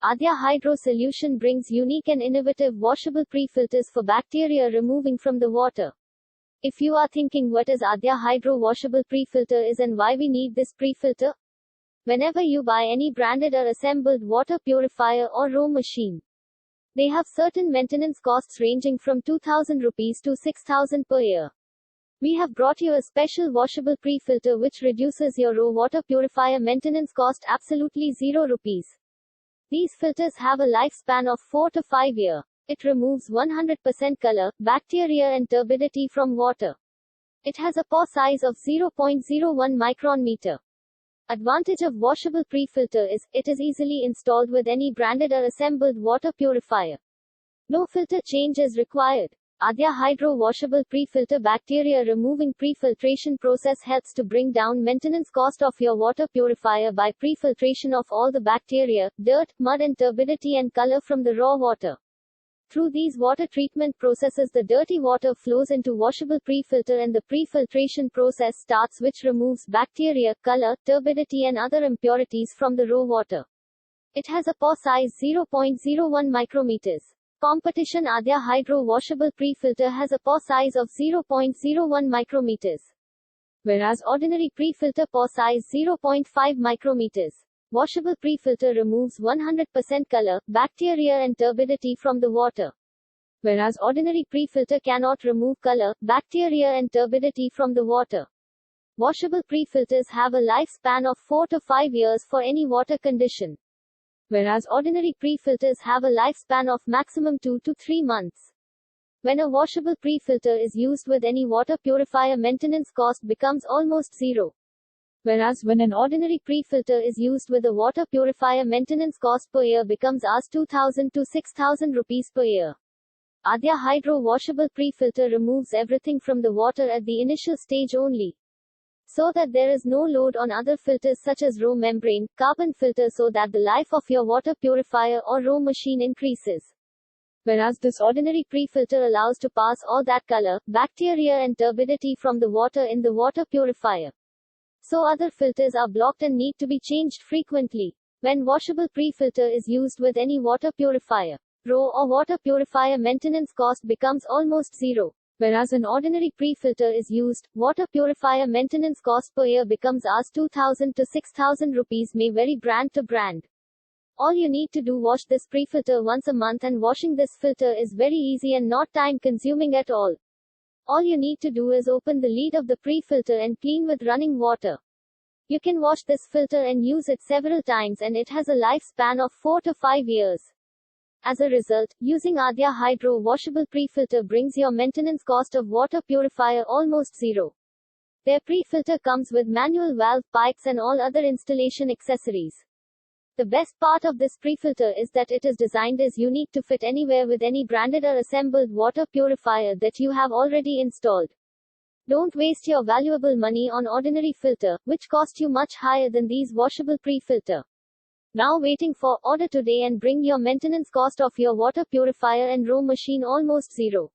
Aadya Hydro solution brings unique and innovative washable pre-filters for bacteria removing from the water. If you are thinking what is Aadya Hydro Washable Pre-filter is and why we need this pre-filter, whenever you buy any branded or assembled water purifier or row machine, they have certain maintenance costs ranging from 2,000 rupees to 6,000 per year. We have brought you a special washable pre-filter which reduces your raw water purifier maintenance cost absolutely 0 rupees. These filters have a lifespan of 4 to 5 years. It removes 100% color, bacteria and turbidity from water. It has a pore size of 0.01 micron meter. Advantage of washable pre-filter is, it is easily installed with any branded or assembled water purifier. No filter change is required. Aadya Hydro Washable Pre-filter bacteria removing pre-filtration process helps to bring down maintenance cost of your water purifier by pre-filtration of all the bacteria, dirt, mud and turbidity and color from the raw water. Through these water treatment processes the dirty water flows into washable pre-filter and the pre-filtration process starts which removes bacteria, color, turbidity and other impurities from the raw water. It has a pore size 0.01 micrometers. Competition Aadya Hydro Washable Pre-filter has a pore size of 0.01 micrometers, whereas ordinary pre-filter pore size 0.5 micrometers. Washable pre-filter removes 100% color, bacteria and turbidity from the water, whereas ordinary pre-filter cannot remove color, bacteria and turbidity from the water. Washable pre-filters have a lifespan of 4 to 5 years for any water condition, whereas ordinary pre-filters have a lifespan of maximum 2 to 3 months. When a washable pre-filter is used with any water purifier, maintenance cost becomes almost zero. Whereas when an ordinary pre-filter is used with a water purifier, maintenance cost per year becomes as 2,000 to 6,000 rupees per year. Aadya Hydro Washable Pre-filter removes everything from the water at the initial stage only, so that there is no load on other filters such as row membrane, carbon filter, so that the life of your water purifier or row machine increases. Whereas this ordinary pre-filter allows to pass all that color, bacteria and turbidity from the water in the water purifier. So other filters are blocked and need to be changed frequently. When washable pre-filter is used with any water purifier, row or water purifier maintenance cost becomes almost zero. Whereas an ordinary pre-filter is used, water purifier maintenance cost per year becomes as 2,000 to 6,000 rupees, may vary brand to brand. All you need to do wash this pre-filter once a month, and washing this filter is very easy and not time consuming at all. All you need to do is open the lid of the pre-filter and clean with running water. You can wash this filter and use it several times, and it has a lifespan of 4 to 5 years. As a result, using Aadya Hydro Washable Pre-filter brings your maintenance cost of water purifier almost zero. Their pre-filter comes with manual valve, pipes and all other installation accessories. The best part of this pre-filter is that it is designed as unique to fit anywhere with any branded or assembled water purifier that you have already installed. Don't waste your valuable money on ordinary filter, which cost you much higher than these washable pre-filter. Now waiting for, order today and bring your maintenance cost of your water purifier and row machine almost zero.